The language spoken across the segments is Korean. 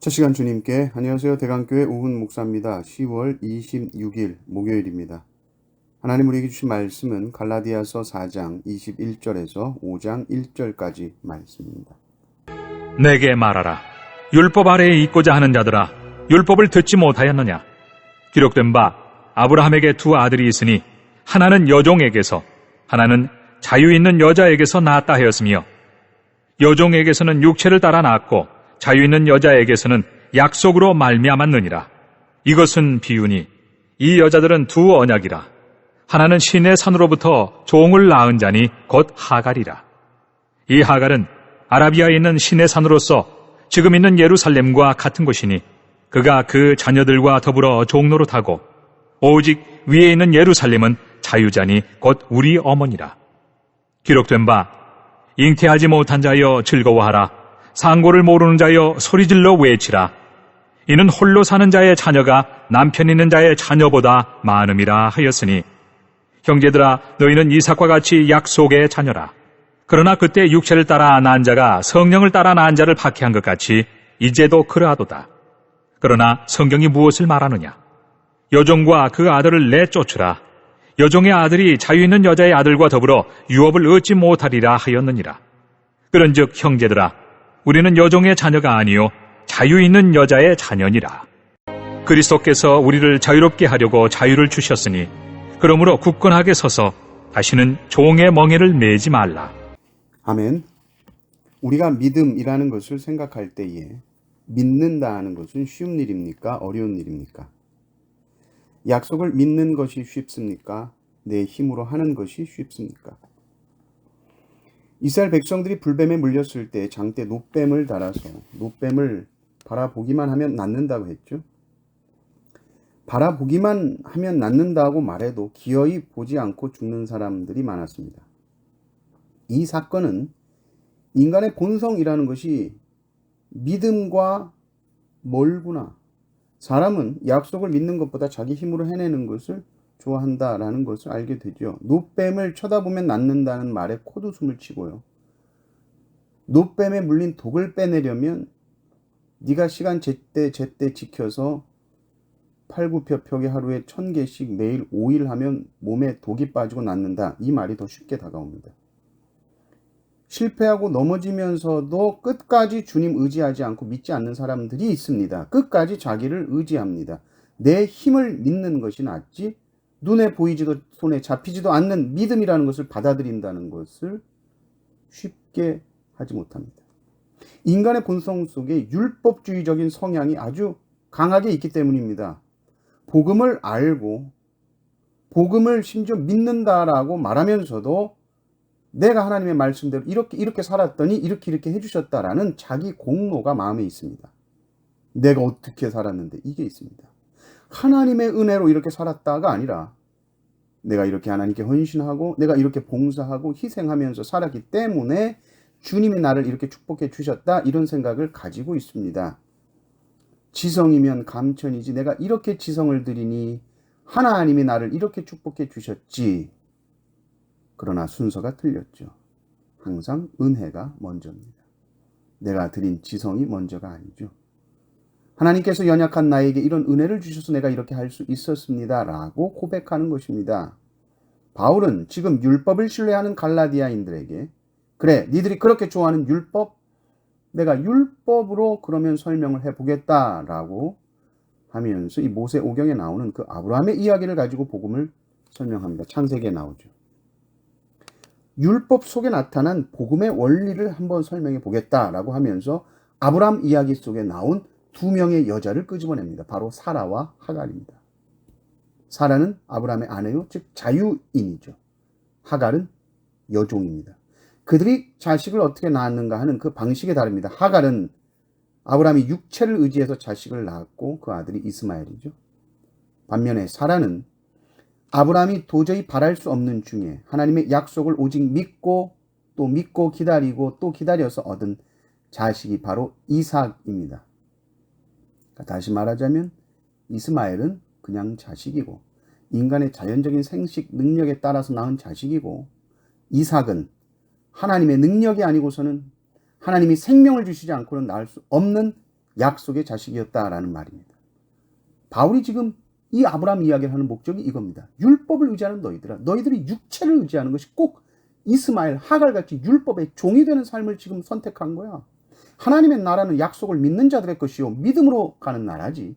첫 시간 주님께 안녕하세요. 대강교회 우훈 목사입니다. 10월 26일 목요일입니다. 하나님 우리에게 주신 말씀은 갈라디아서 4장 21절에서 5장 1절까지 말씀입니다. 내게 말하라. 율법 아래에 있고자 하는 자들아, 율법을 듣지 못하였느냐? 기록된 바 아브라함에게 두 아들이 있으니 하나는 여종에게서, 하나는 자유 있는 여자에게서 낳았다 하였으며, 여종에게서는 육체를 따라 낳았고 자유 있는 여자에게서는 약속으로 말미암았느니라. 이것은 비유니 이 여자들은 두 언약이라. 하나는 신의 산으로부터 종을 낳은 자니 곧 하갈이라. 이 하갈은 아라비아에 있는 신의 산으로서 지금 있는 예루살렘과 같은 곳이니 그가 그 자녀들과 더불어 종노릇하고, 오직 위에 있는 예루살렘은 자유자니 곧 우리 어머니라. 기록된 바 잉태하지 못한 자여 즐거워하라. 상고를 모르는 자여 소리질러 외치라. 이는 홀로 사는 자의 자녀가 남편 있는 자의 자녀보다 많음이라 하였으니, 형제들아 너희는 이삭과 같이 약속의 자녀라. 그러나 그때 육체를 따라 낳은 자가 성령을 따라 낳은 자를 박해한 것 같이 이제도 그러하도다. 그러나 성경이 무엇을 말하느냐? 여종과 그 아들을 내쫓으라. 여종의 아들이 자유 있는 여자의 아들과 더불어 유업을 얻지 못하리라 하였느니라. 그런즉 형제들아, 우리는 여종의 자녀가 아니요 자유 있는 여자의 자녀니라. 그리스도께서 우리를 자유롭게 하려고 자유를 주셨으니 그러므로 굳건하게 서서 다시는 종의 멍에를 매지 말라. 아멘. 우리가 믿음이라는 것을 생각할 때에 믿는다 하는 것은 쉬운 일입니까? 어려운 일입니까? 약속을 믿는 것이 쉽습니까? 내 힘으로 하는 것이 쉽습니까? 이스라엘 백성들이 불뱀에 물렸을 때 장대 놋뱀을 달아서 놋뱀을 바라보기만 하면 낫는다고 했죠. 바라보기만 하면 낫는다고 말해도 기어이 보지 않고 죽는 사람들이 많았습니다. 이 사건은 인간의 본성이라는 것이 믿음과 멀구나. 사람은 약속을 믿는 것보다 자기 힘으로 해내는 것을 좋아한다라는 것을 알게 되죠. 놋뱀을 쳐다보면 낫는다는 말에 코웃음을 치고요. 놋뱀에 물린 독을 빼내려면 네가 시간 제때 지켜서 팔굽혀펴기 하루에 1000개씩 매일 5일 하면 몸에 독이 빠지고 낫는다. 이 말이 더 쉽게 다가옵니다. 실패하고 넘어지면서도 끝까지 주님 의지하지 않고 믿지 않는 사람들이 있습니다. 끝까지 자기를 의지합니다. 내 힘을 믿는 것이 낫지 눈에 보이지도 손에 잡히지도 않는 믿음이라는 것을 받아들인다는 것을 쉽게 하지 못합니다. 인간의 본성 속에 율법주의적인 성향이 아주 강하게 있기 때문입니다. 복음을 알고 복음을 심지어 믿는다라고 말하면서도 내가 하나님의 말씀대로 이렇게 살았더니 이렇게 해주셨다라는 자기 공로가 마음에 있습니다. 내가 어떻게 살았는데 이게 있습니다. 하나님의 은혜로 이렇게 살았다가 아니라 내가 이렇게 하나님께 헌신하고 내가 이렇게 봉사하고 희생하면서 살았기 때문에 주님이 나를 이렇게 축복해 주셨다, 이런 생각을 가지고 있습니다. 지성이면 감천이지 내가 이렇게 지성을 드리니 하나님이 나를 이렇게 축복해 주셨지. 그러나 순서가 틀렸죠. 항상 은혜가 먼저입니다. 내가 드린 지성이 먼저가 아니죠. 하나님께서 연약한 나에게 이런 은혜를 주셔서 내가 이렇게 할 수 있었습니다 라고 고백하는 것입니다. 바울은 지금 율법을 신뢰하는 갈라디아인들에게 그래, 니들이 그렇게 좋아하는 율법, 내가 율법으로 그러면 설명을 해보겠다라고 하면서 이 모세오경에 나오는 그 아브라함의 이야기를 가지고 복음을 설명합니다. 창세기에 나오죠. 율법 속에 나타난 복음의 원리를 한번 설명해 보겠다라고 하면서 아브라함 이야기 속에 나온 두 명의 여자를 끄집어냅니다. 바로 사라와 하갈입니다. 사라는 아브라함의 아내요, 즉 자유인이죠. 하갈은 여종입니다. 그들이 자식을 어떻게 낳았는가 하는 그 방식이 다릅니다. 하갈은 아브라함이 육체를 의지해서 자식을 낳았고 그 아들이 이스마엘이죠. 반면에 사라는 아브라함이 도저히 바랄 수 없는 중에 하나님의 약속을 오직 믿고 또 믿고 기다리고 또 기다려서 얻은 자식이 바로 이삭입니다. 다시 말하자면 이스마엘은 그냥 자식이고 인간의 자연적인 생식 능력에 따라서 낳은 자식이고, 이삭은 하나님의 능력이 아니고서는 하나님이 생명을 주시지 않고는 낳을 수 없는 약속의 자식이었다라는 말입니다. 바울이 지금 이 아브라함 이야기를 하는 목적이 이겁니다. 율법을 의지하는 너희들아, 너희들이 육체를 의지하는 것이 꼭 이스마엘, 하갈같이 율법의 종이 되는 삶을 지금 선택한 거야. 하나님의 나라는 약속을 믿는 자들의 것이요 믿음으로 가는 나라지,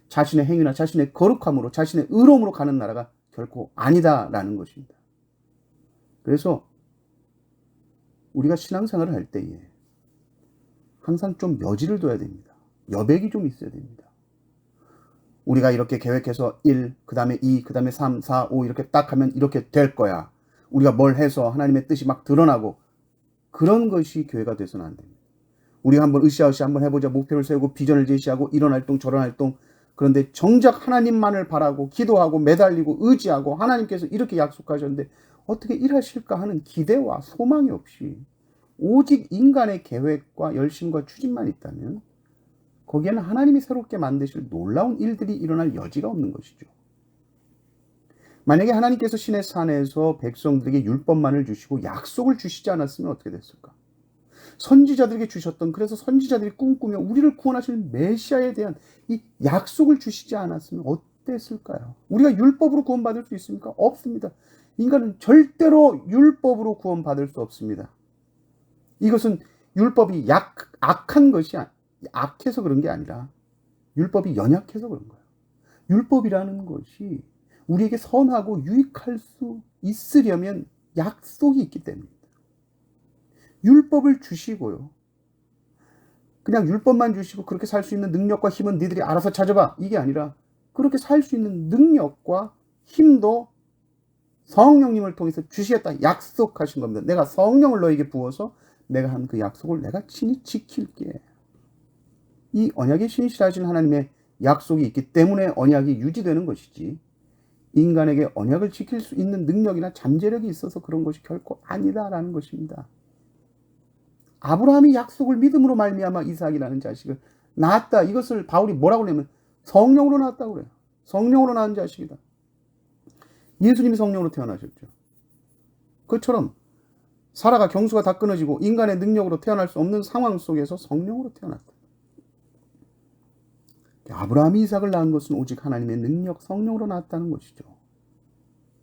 자신의 행위나 자신의 거룩함으로 자신의 의로움으로 가는 나라가 결코 아니다라는 것입니다. 그래서 우리가 신앙생활을 할 때에 항상 좀 여지를 둬야 됩니다. 여백이 좀 있어야 됩니다. 우리가 이렇게 계획해서 1, 그 다음에 2, 그 다음에 3, 4, 5 이렇게 딱 하면 이렇게 될 거야. 우리가 뭘 해서 하나님의 뜻이 막 드러나고, 그런 것이 교회가 돼서는 안 됩니다. 우리가 한번 으쌰으쌰 한번 해보자, 목표를 세우고 비전을 제시하고 이런 활동 저런 활동, 그런데 정작 하나님만을 바라고 기도하고 매달리고 의지하고 하나님께서 이렇게 약속하셨는데 어떻게 일하실까 하는 기대와 소망이 없이 오직 인간의 계획과 열심과 추진만 있다면 거기에는 하나님이 새롭게 만드실 놀라운 일들이 일어날 여지가 없는 것이죠. 만약에 하나님께서 신의 산에서 백성들에게 율법만을 주시고 약속을 주시지 않았으면 어떻게 됐을까? 선지자들에게 주셨던, 그래서 선지자들이 꿈꾸며 우리를 구원하실 메시아에 대한 이 약속을 주시지 않았으면 어땠을까요? 우리가 율법으로 구원받을 수 있습니까? 없습니다. 인간은 절대로 율법으로 구원받을 수 없습니다. 이것은 율법이 악한 것이 악해서 그런 게 아니라 율법이 연약해서 그런 거예요. 율법이라는 것이 우리에게 선하고 유익할 수 있으려면 약속이 있기 때문입니다. 율법을 주시고요, 그냥 율법만 주시고 그렇게 살 수 있는 능력과 힘은 니들이 알아서 찾아봐, 이게 아니라 그렇게 살 수 있는 능력과 힘도 성령님을 통해서 주시겠다 약속하신 겁니다. 내가 성령을 너에게 부어서 내가 한 그 약속을 내가 친히 지킬게. 이 언약에 신실하신 하나님의 약속이 있기 때문에 언약이 유지되는 것이지, 인간에게 언약을 지킬 수 있는 능력이나 잠재력이 있어서 그런 것이 결코 아니다라는 것입니다. 아브라함이 약속을 믿음으로 말미암아 이삭이라는 자식을 낳았다. 이것을 바울이 뭐라고 하냐면 성령으로 낳았다고 그래요. 성령으로 낳은 자식이다. 예수님이 성령으로 태어나셨죠. 그처럼 사라가 경수가 다 끊어지고 인간의 능력으로 태어날 수 없는 상황 속에서 성령으로 태어났다. 아브라함이 이삭을 낳은 것은 오직 하나님의 능력, 성령으로 낳았다는 것이죠.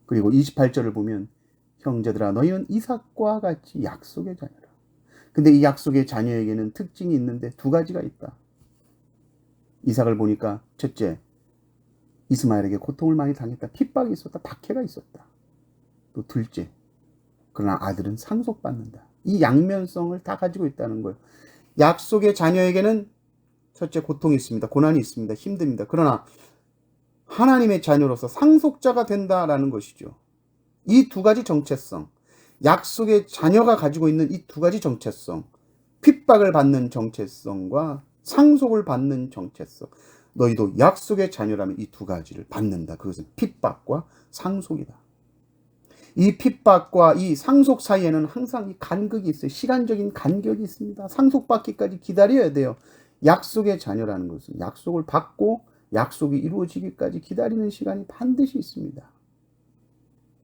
그리고 28절을 보면 형제들아 너희는 이삭과 같이 약속의 자녀라. 근데 이 약속의 자녀에게는 특징이 있는데 두 가지가 있다. 이삭을 보니까 첫째, 이스마엘에게 고통을 많이 당했다. 핍박이 있었다. 박해가 있었다. 또 둘째, 그러나 아들은 상속받는다. 이 양면성을 다 가지고 있다는 거예요. 약속의 자녀에게는 첫째, 고통이 있습니다. 고난이 있습니다. 힘듭니다. 그러나 하나님의 자녀로서 상속자가 된다라는 것이죠. 이 두 가지 정체성, 약속의 자녀가 가지고 있는 이 두 가지 정체성, 핍박을 받는 정체성과 상속을 받는 정체성, 너희도 약속의 자녀라면 이 두 가지를 받는다. 그것은 핍박과 상속이다. 이 핍박과 이 상속 사이에는 항상 이 간극이 있어요. 시간적인 간격이 있습니다. 상속받기까지 기다려야 돼요. 약속의 자녀라는 것은 약속을 받고 약속이 이루어지기까지 기다리는 시간이 반드시 있습니다.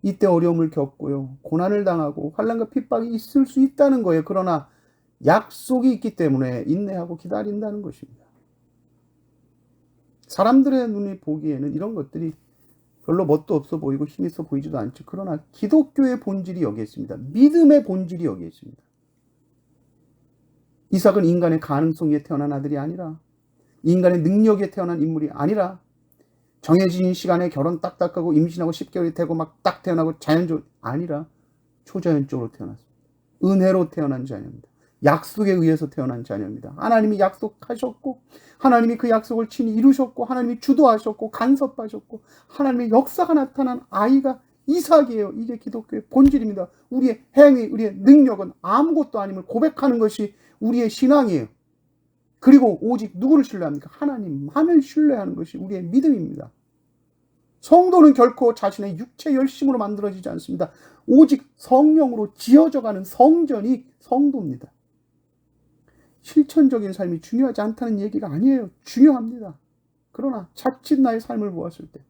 이때 어려움을 겪고요, 고난을 당하고 환난과 핍박이 있을 수 있다는 거예요. 그러나 약속이 있기 때문에 인내하고 기다린다는 것입니다. 사람들의 눈이 보기에는 이런 것들이 별로 멋도 없어 보이고 힘 있어 보이지도 않죠. 그러나 기독교의 본질이 여기에 있습니다. 믿음의 본질이 여기에 있습니다. 이삭은 인간의 가능성에 태어난 아들이 아니라, 인간의 능력에 태어난 인물이 아니라, 정해진 시간에 결혼 딱딱하고 임신하고 10개월이 되고 막 딱 태어나고 자연적으로 아니라 초자연적으로 태어났습니다. 은혜로 태어난 자녀입니다. 약속에 의해서 태어난 자녀입니다. 하나님이 약속하셨고 하나님이 그 약속을 친히 이루셨고 하나님이 주도하셨고 간섭하셨고 하나님의 역사가 나타난 아이가 이삭이에요. 이게 기독교의 본질입니다. 우리의 행위, 우리의 능력은 아무것도 아님을 고백하는 것이 우리의 신앙이에요. 그리고 오직 누구를 신뢰합니까? 하나님만을 신뢰하는 것이 우리의 믿음입니다. 성도는 결코 자신의 육체 열심으로 만들어지지 않습니다. 오직 성령으로 지어져가는 성전이 성도입니다. 실천적인 삶이 중요하지 않다는 얘기가 아니에요. 중요합니다. 그러나 자칫 나의 삶을 보았을 때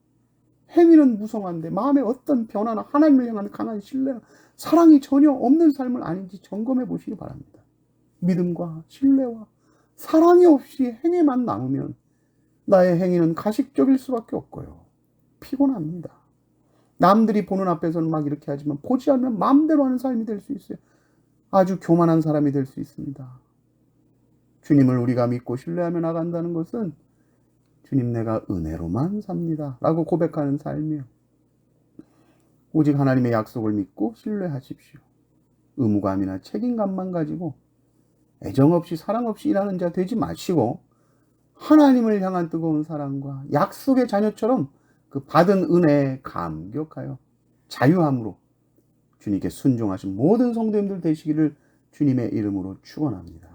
행위는 무성한데 마음에 어떤 변화나 하나님을 향한 강한 신뢰나 사랑이 전혀 없는 삶을 아닌지 점검해 보시기 바랍니다. 믿음과 신뢰와 사랑이 없이 행위만 남으면 나의 행위는 가식적일 수밖에 없고요. 피곤합니다. 남들이 보는 앞에서는 막 이렇게 하지만 보지 않으면 마음대로 하는 삶이 될 수 있어요. 아주 교만한 사람이 될 수 있습니다. 주님을 우리가 믿고 신뢰하며 나간다는 것은 주님 내가 은혜로만 삽니다 라고 고백하는 삶이에요. 오직 하나님의 약속을 믿고 신뢰하십시오. 의무감이나 책임감만 가지고 애정 없이 사랑 없이 일하는 자 되지 마시고 하나님을 향한 뜨거운 사랑과 약속의 자녀처럼 그 받은 은혜에 감격하여 자유함으로 주님께 순종하신 모든 성도님들 되시기를 주님의 이름으로 축원합니다.